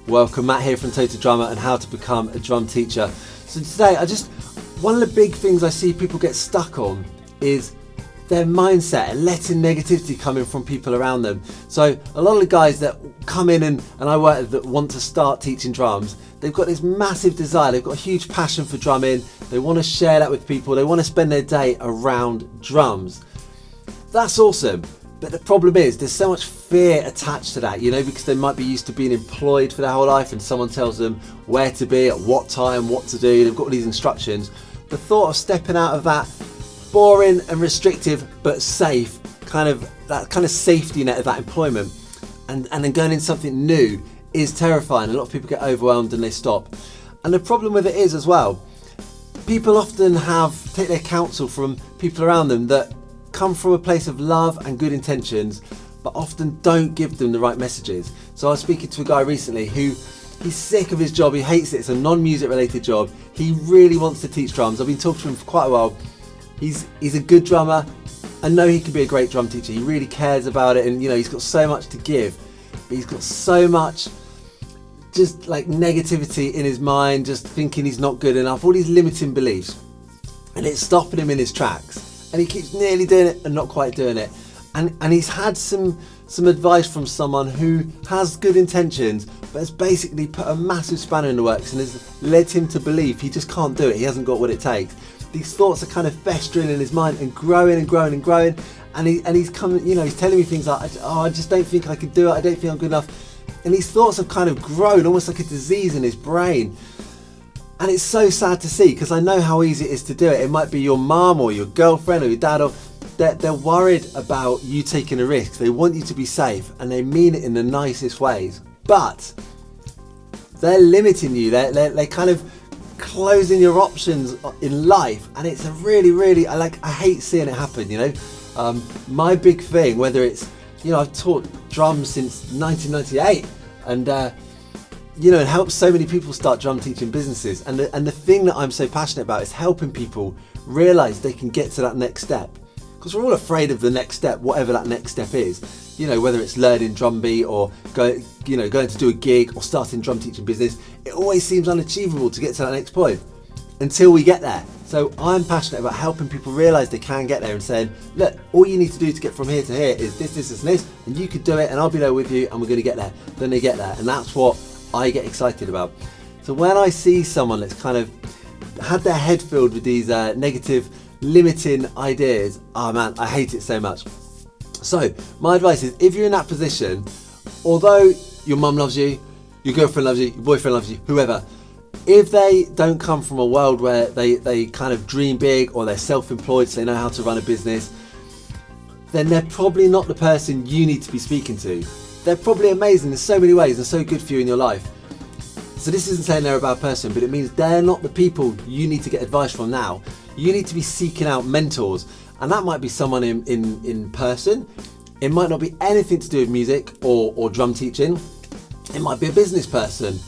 Welcome, Matt here from Total Drummer and how to become a drum teacher. So today, one of the big things I see people get stuck on is their mindset and letting negativity come in from people around them. So a lot of the guys that come in and I work with that want to start teaching drums, they've got this massive desire, they've got a huge passion for drumming, they want to share that with people, they want to spend their day around drums. That's awesome. But the problem is there's so much fear attached to that, because they might be used to being employed for their whole life and someone tells them where to be, at what time, what to do. They've got all these instructions. The thought of stepping out of that boring and restrictive but safe that kind of safety net of that employment and then going into something new is terrifying. A lot of people get overwhelmed and they stop. And the problem with it is as well, people often take their counsel from people around them that come from a place of love and good intentions, but often don't give them the right messages. So I was speaking to a guy recently who he's sick of his job, he hates it, it's a non-music related job. He really wants to teach drums. I've been talking to him for quite a while. He's a good drummer. I know he could be a great drum teacher. He really cares about it and he's got so much to give, but he's got so much just like negativity in his mind, just thinking he's not good enough, all these limiting beliefs. And it's stopping him in his tracks. And he keeps nearly doing it and not quite doing it. And he's had some advice from someone who has good intentions, but has basically put a massive spanner in the works and has led him to believe he just can't do it. He hasn't got what it takes. These thoughts are kind of festering in his mind and growing and growing and growing. And he's coming, he's telling me things like, I just don't think I could do it. I don't think I'm good enough. And these thoughts have kind of grown almost like a disease in his brain. And it's so sad to see, because I know how easy it is to do it. It might be your mum or your girlfriend or your dad, or they're worried about you taking a risk. They want you to be safe and they mean it in the nicest ways. But they're limiting you. They're kind of closing your options in life. And it's a really, I hate seeing it happen, My big thing, whether it's, I've taught drums since 1998 and and helped so many people start drum teaching businesses. And the thing that I'm so passionate about is helping people realise they can get to that next step. Because we're all afraid of the next step, whatever that next step is. Whether it's learning drum beat or going to do a gig or starting drum teaching business, it always seems unachievable to get to that next point until we get there. So I'm passionate about helping people realise they can get there and saying, look, all you need to do to get from here to here is this, and you could do it and I'll be there with you and we're going to get there. Then they get there, and that's what I get excited about. So when I see someone that's kind of had their head filled with these negative, limiting ideas, oh man, I hate it so much. So my advice is, if you're in that position, although your mum loves you, your girlfriend loves you, your boyfriend loves you, whoever, if they don't come from a world where they kind of dream big or they're self-employed so they know how to run a business, then they're probably not the person you need to be speaking to. They're probably amazing in so many ways and so good for you in your life. So this isn't saying they're a bad person, but it means they're not the people you need to get advice from now. You need to be seeking out mentors, and that might be someone in person. It might not be anything to do with music or drum teaching. It might be a business person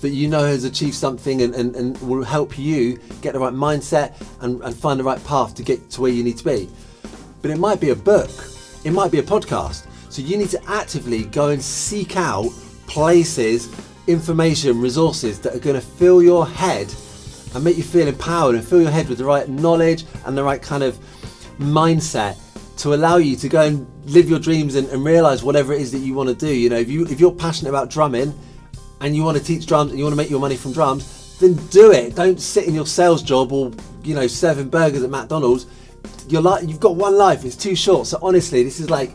that has achieved something and will help you get the right mindset and find the right path to get to where you need to be. But it might be a book. It might be a podcast. So you need to actively go and seek out places, information, resources that are going to fill your head and make you feel empowered and fill your head with the right knowledge and the right kind of mindset to allow you to go and live your dreams and realise whatever it is that you want to do. If you're passionate about drumming and you want to teach drums and you want to make your money from drums, then do it. Don't sit in your sales job or serving burgers at McDonald's. You've got one life. It's too short. So honestly, this is like,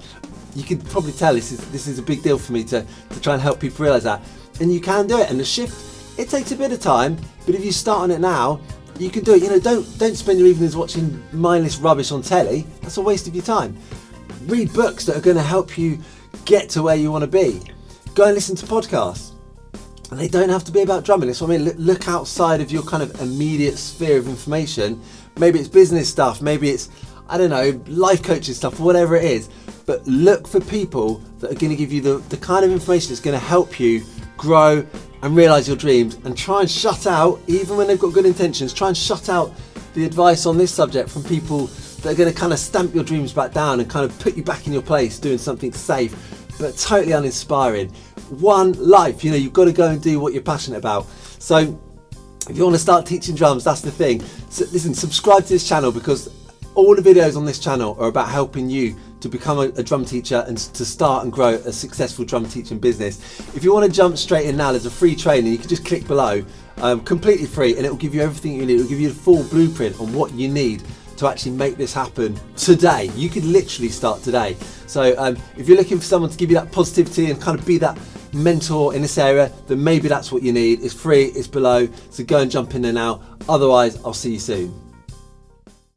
you could probably tell this is a big deal for me to try and help people realise that. And you can do it. And the shift, it takes a bit of time, but if you start on it now, you can do it. Don't spend your evenings watching mindless rubbish on telly. That's a waste of your time. Read books that are going to help you get to where you want to be. Go and listen to podcasts. And they don't have to be about drumming. That's what I mean. Look outside of your kind of immediate sphere of information. Maybe it's business stuff. Maybe it's, life coaching stuff, whatever it is. But look for people that are going to give you the kind of information that's going to help you grow and realise your dreams, and try and shut out, even when they've got good intentions, try and shut out the advice on this subject from people that are going to kind of stamp your dreams back down and kind of put you back in your place doing something safe but totally uninspiring. One life, you've got to go and do what you're passionate about. So if you want to start teaching drums, that's the thing. So listen, subscribe to this channel, because all the videos on this channel are about helping you to become a drum teacher and to start and grow a successful drum teaching business. If you want to jump straight in now, there's a free training. You can just click below, completely free, and it will give you everything you need. It will give you a full blueprint on what you need to actually make this happen today. You could literally start today. So if you're looking for someone to give you that positivity and kind of be that mentor in this area, then maybe that's what you need. It's free, it's below, so go and jump in there now. Otherwise, I'll see you soon.